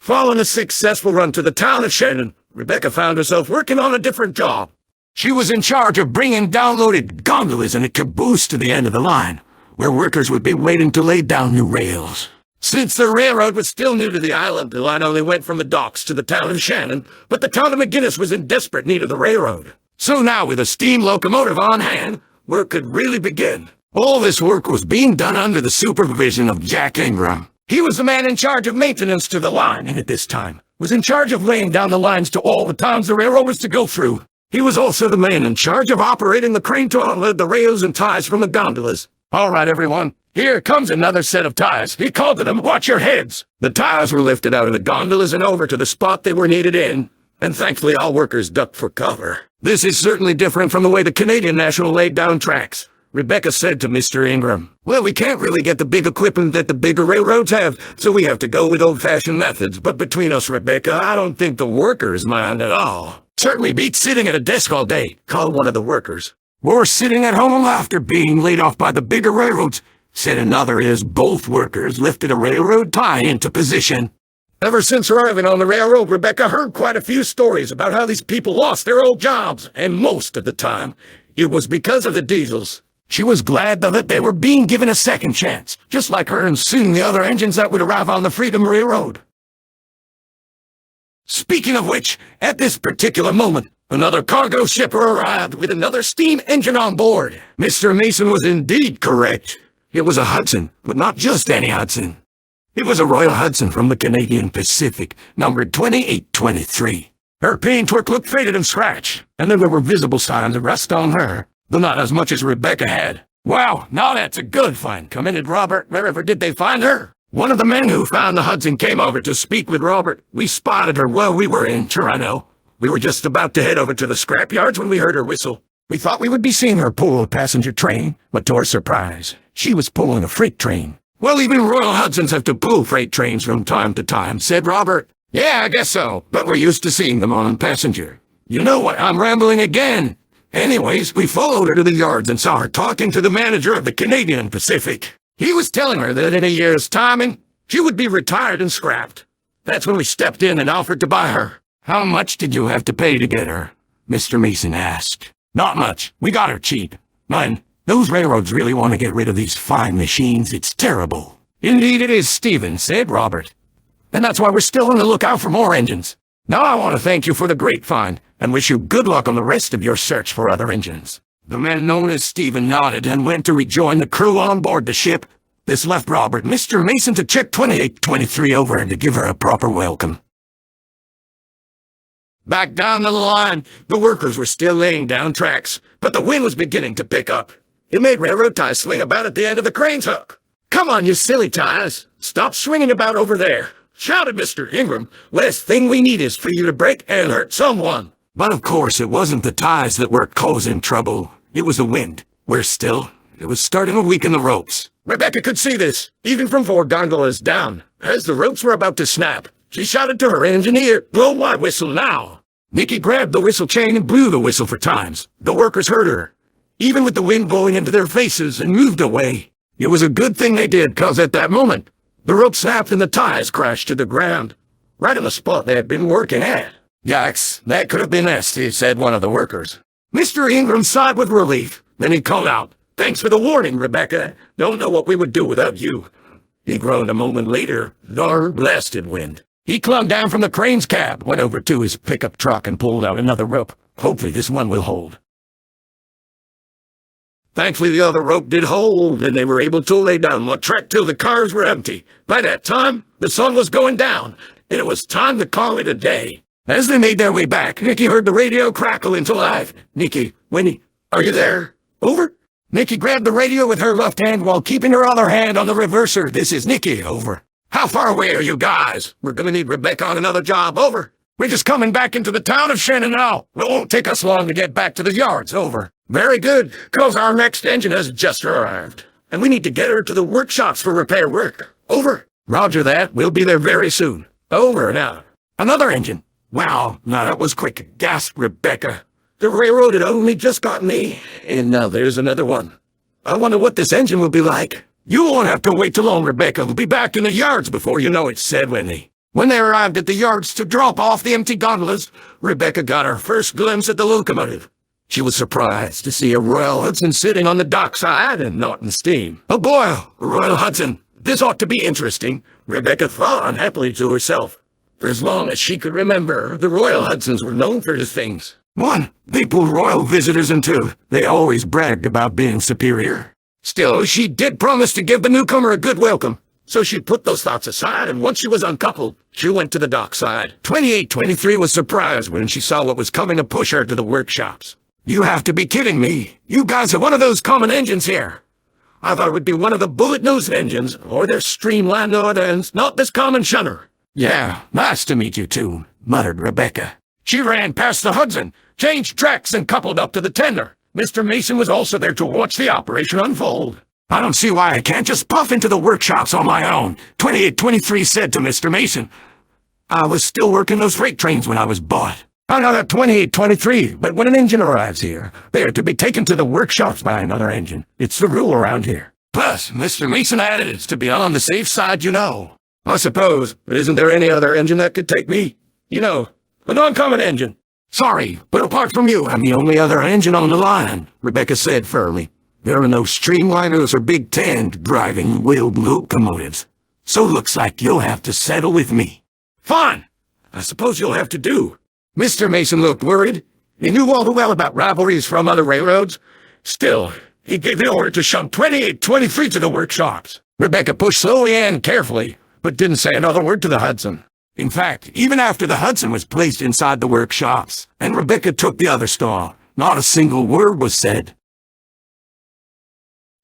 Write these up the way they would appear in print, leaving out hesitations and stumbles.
Following a successful run to the town of Shannon, Rebecca found herself working on a different job. She was in charge of bringing downloaded gondolas in a caboose to the end of the line, where workers would be waiting to lay down new rails. Since the railroad was still new to the island, the line only went from the docks to the town of Shannon, but the town of McGinnis was in desperate need of the railroad. So now, with a steam locomotive on hand, work could really begin. All this work was being done under the supervision of Jack Ingram. He was the man in charge of maintenance to the line, and at this time was in charge of laying down the lines to all the towns the railroad was to go through. He was also the man in charge of operating the crane to unload the rails and ties from the gondolas. All right, everyone. Here comes another set of ties. He called to them, "Watch your heads!" The ties were lifted out of the gondolas and over to the spot they were needed in, and thankfully all workers ducked for cover. This is certainly different from the way the Canadian National laid down tracks. Rebecca said to Mr. Ingram, "Well, we can't really get the big equipment that the bigger railroads have, so we have to go with old-fashioned methods. But between us, Rebecca, I don't think the workers mind at all. Certainly beats sitting at a desk all day," called one of the workers. "Or sitting at home after being laid off by the bigger railroads," said another, as both workers lifted a railroad tie into position. Ever since arriving on the railroad, Rebecca heard quite a few stories about how these people lost their old jobs, and most of the time, it was because of the diesels. She was glad, though, that they were being given a second chance, just like her and soon the other engines that would arrive on the Freedom Railroad. Speaking of which, at this particular moment, another cargo shipper arrived with another steam engine on board. Mr. Mason was indeed correct. It was a Hudson, but not just any Hudson. It was a Royal Hudson from the Canadian Pacific, numbered 2823. Her paintwork looked faded and scratched, and there were visible signs of rust on her, though not as much as Rebecca had. "Wow, now that's a good find," commented Robert. "Wherever did they find her?" One of the men who found the Hudson came over to speak with Robert. "We spotted her while we were in Toronto. We were just about to head over to the scrapyards when we heard her whistle. We thought we would be seeing her pull a passenger train, but to our surprise, she was pulling a freight train." "Well, even Royal Hudsons have to pull freight trains from time to time," said Robert. "Yeah, I guess so, but we're used to seeing them on passenger. You know what, I'm rambling again. Anyways, we followed her to the yards and saw her talking to the manager of the Canadian Pacific. He was telling her that in a year's time, she would be retired and scrapped. That's when we stepped in and offered to buy her." "How much did you have to pay to get her?" Mr. Mason asked. "Not much. We got her cheap. Man, those railroads really want to get rid of these fine machines. It's terrible." "Indeed it is, Stephen," said Robert. "And that's why we're still on the lookout for more engines. Now I want to thank you for the great find, and wish you good luck on the rest of your search for other engines." The man known as Stephen nodded and went to rejoin the crew on board the ship. This left Robert and Mr. Mason to check 2823 over and to give her a proper welcome. Back down the line, the workers were still laying down tracks, but the wind was beginning to pick up. It made railroad ties swing about at the end of the crane's hook. "Come on, you silly ties. Stop swinging about over there," shouted Mr. Ingram. "Last thing we need is for you to break and hurt someone." But of course it wasn't the ties that were causing trouble. It was the wind. Worse still, it was starting to weaken the ropes. Rebecca could see this, even from 4 gondolas down. As the ropes were about to snap, she shouted to her engineer, "Blow my whistle now." Nicky grabbed the whistle chain and blew the whistle for times. The workers heard her, even with the wind blowing into their faces, and moved away. It was a good thing they did, cause at that moment, the rope snapped and the ties crashed to the ground, right in the spot they had been working at. "Yikes, that could have been nasty," said one of the workers. Mr. Ingram sighed with relief. Then he called out, "Thanks for the warning, Rebecca. Don't know what we would do without you." He groaned a moment later. Dar blasted wind. He clung down from the crane's cab, went over to his pickup truck and pulled out another rope. "Hopefully this one will hold." Thankfully the other rope did hold, and they were able to lay down one track till the cars were empty. By that time, the sun was going down, and it was time to call it a day. As they made their way back, Nicky heard the radio crackle into life. "Nicky, Winnie, are you there? Over?" Nicky grabbed the radio with her left hand while keeping her other hand on the reverser. "This is Nicky, over." "How far away are you guys? We're gonna need Rebecca on another job, over." "We're just coming back into the town of Shannon now. It won't take us long to get back to the yards, over." "Very good, cause our next engine has just arrived, and we need to get her to the workshops for repair work, over." "Roger that, we'll be there very soon, over and out." "Another engine? Wow, now that was quick," gasped Rebecca. "The railroad had only just got me, and now there's another one. I wonder what this engine will be like." "You won't have to wait too long, Rebecca. We'll be back in the yards before you know it," said Winnie. When they arrived at the yards to drop off the empty gondolas, Rebecca got her first glimpse at the locomotive. She was surprised to see a Royal Hudson sitting on the dockside and not in steam. Oh boy, a Royal Hudson. This ought to be interesting, Rebecca thought unhappily to herself. For as long as she could remember, the Royal Hudsons were known for two things. One, they pulled royal visitors, and two, they always bragged about being superior. Still, she did promise to give the newcomer a good welcome. So she put those thoughts aside, and once she was uncoupled, she went to the dockside. 2823 was surprised when she saw what was coming to push her to the workshops. You have to be kidding me. You guys have one of those common engines here. I thought it would be one of the bullet-nosed engines, or their streamlined ends, not this common shunner. Yeah, nice to meet you too, muttered Rebecca. She ran past the Hudson, changed tracks, and coupled up to the tender. Mr. Mason was also there to watch the operation unfold. I don't see why I can't just puff into the workshops on my own, 2823 said to Mr. Mason. I was still working those freight trains when I was bought. I know that 2823, but when an engine arrives here, they are to be taken to the workshops by another engine. It's the rule around here. Plus, Mr. Mason added it's to be on the safe side, you know. I suppose, but isn't there any other engine that could take me? You know, a non-common engine. Sorry, but apart from you, I'm the only other engine on the line, Rebecca said firmly. There are no streamliners or Big Ten driving wheeled locomotives. So looks like you'll have to settle with me. Fine. I suppose you'll have to do. Mr. Mason looked worried. He knew all too well about rivalries from other railroads. Still, he gave the order to shunt 2823 to the workshops. Rebecca pushed slowly and carefully, but didn't say another word to the Hudson. In fact, even after the Hudson was placed inside the workshops, and Rebecca took the other stall, not a single word was said.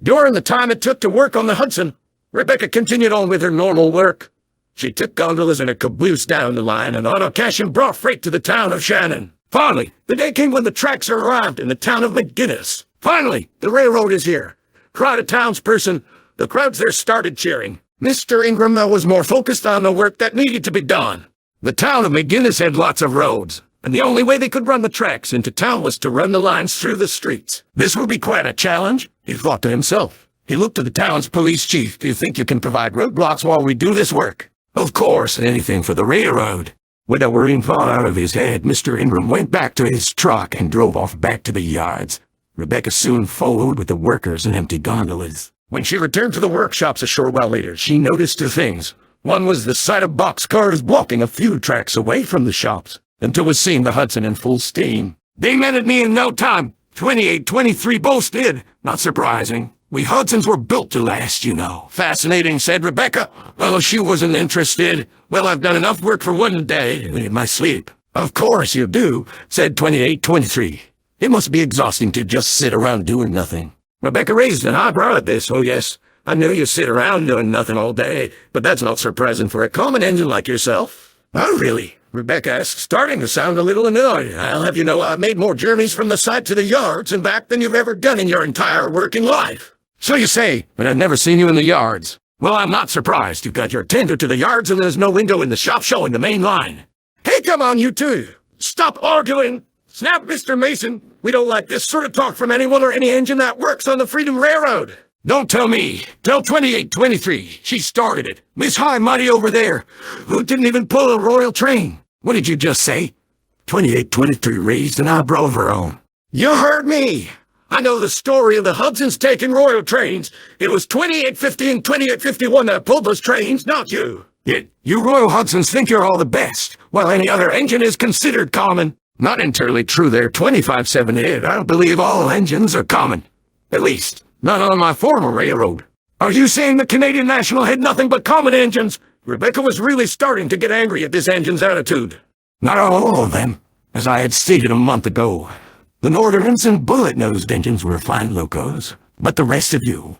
During the time it took to work on the Hudson, Rebecca continued on with her normal work. She took gondolas and a caboose down the line, and auto cash and brought freight to the town of Shannon. Finally, the day came when the tracks arrived in the town of McGinnis. Finally, the railroad is here. Cried a townsperson. The crowds there started cheering. Mr. Ingram was more focused on the work that needed to be done. The town of McGinnis had lots of roads, and the only way they could run the tracks into town was to run the lines through the streets. This will be quite a challenge, he thought to himself. He looked to the town's police chief. Do you think you can provide roadblocks while we do this work? Of course, anything for the railroad. With a worrying thought out of his head, Mr. Ingram went back to his truck and drove off back to the yards. Rebecca soon followed with the workers and empty gondolas. When she returned to the workshops a short while later, she noticed two things. One was the sight of boxcars blocking a few tracks away from the shops, until was seeing the Hudson in full steam. They met at me in no time. 2823 boasted. Not surprising. We Hudsons were built to last, you know. Fascinating, said Rebecca. Well, she wasn't interested. Well, I've done enough work for one day in my sleep. Of course you do, said 2823. It must be exhausting to just sit around doing nothing. Rebecca raised an eyebrow at this. Oh, yes, I know you sit around doing nothing all day, but that's not surprising for a common engine like yourself. Oh, really? Rebecca asked, starting to sound a little annoyed. I'll have you know I've made more journeys from the site to the yards and back than you've ever done in your entire working life. So you say, but I've never seen you in the yards. Well, I'm not surprised. You've got your tender to the yards and there's no window in the shop showing the main line. Hey, come on, you two. Stop arguing. Snap, Mr. Mason. We don't like this sort of talk from anyone or any engine that works on the Freedom Railroad. Don't tell me. Tell 2823. She started it. Miss High Mighty over there, who didn't even pull a royal train. What did you just say? 2823 raised an eyebrow of her own. You heard me. I know the story of the Hudsons taking royal trains. It was 2850 and 2851 that pulled those trains, not you. Yet, you Royal Hudsons think you're all the best, while any other engine is considered common. Not entirely true there, 2578. I don't believe all engines are common. At least, not on my former railroad. Are you saying the Canadian National had nothing but common engines? Rebecca was really starting to get angry at this engine's attitude. Not all of them, as I had stated a month ago. The Northerns and bullet-nosed engines were fine locos, but the rest of you,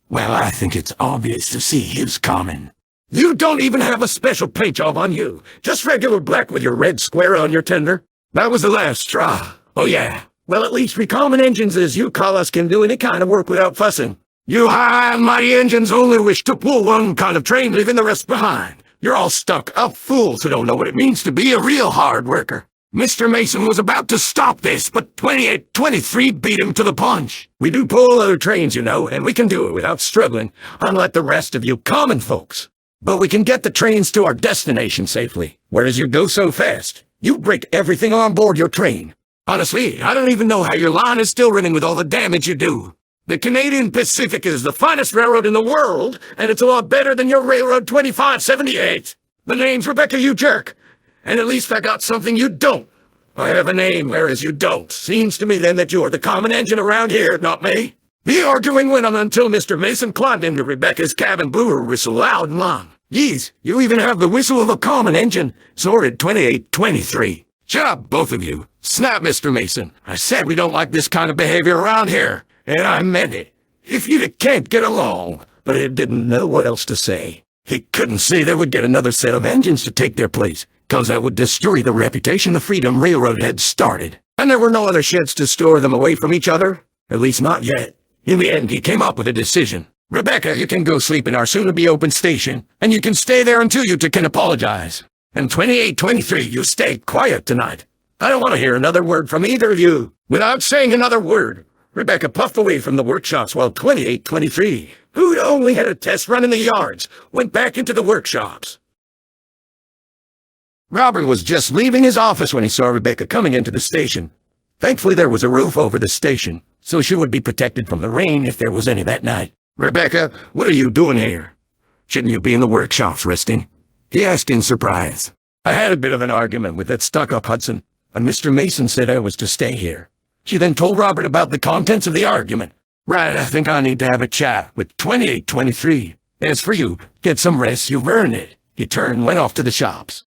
well, I think it's obvious to see who's common. You don't even have a special paint job on you, just regular black with your red square on your tender. That was the last straw. Oh yeah, well at least we common engines as you call us can do any kind of work without fussing. You high and mighty engines only wish to pull one kind of train, leaving the rest behind. You're all stuck up fools who don't know what it means to be a real hard worker. Mr. Mason was about to stop this, but 2823 beat him to the punch. We do pull other trains, you know, and we can do it without struggling, unlike the rest of you common folks. but we can get the trains to our destination safely, whereas you go so fast. You break everything on board your train. Honestly, I don't even know how your line is still running with all the damage you do. The Canadian Pacific is the finest railroad in the world, and it's a lot better than your Railroad 2578. The name's Rebecca, you jerk. And at least I got something you don't. I have a name, whereas you don't. Seems to me then that you're the common engine around here, not me. The arguing went on until Mr. Mason climbed into Rebecca's cabin, blew her whistle loud and long. Yeez, you even have the whistle of a common engine. Sorted 2823. Shut up, both of you. Snap, Mr. Mason. I said we don't like this kind of behavior around here. And I meant it. If you can't get along. But he didn't know what else to say. He couldn't say they would get another set of engines to take their place, 'cause that would destroy the reputation the Freedom Railroad had started. And there were no other sheds to store them away from each other. At least not yet. In the end, he came up with a decision. Rebecca, you can go sleep in our soon-to-be-open station, and you can stay there until you two can apologize. And 2823, you stay quiet tonight. I don't want to hear another word from either of you. Without saying another word, Rebecca puffed away from the workshops while 2823, who'd only had a test run in the yards, went back into the workshops. Robert was just leaving his office when he saw Rebecca coming into the station. Thankfully, there was a roof over the station, so she would be protected from the rain if there was any that night. Rebecca, what are you doing here? Shouldn't you be in the workshops resting? He asked in surprise. I had a bit of an argument with that stuck-up Hudson, and Mr. Mason said I was to stay here. She then told Robert about the contents of the argument. Right, I think I need to have a chat with 2823. As for you, get some rest, you've earned it. He turned and went off to the shops.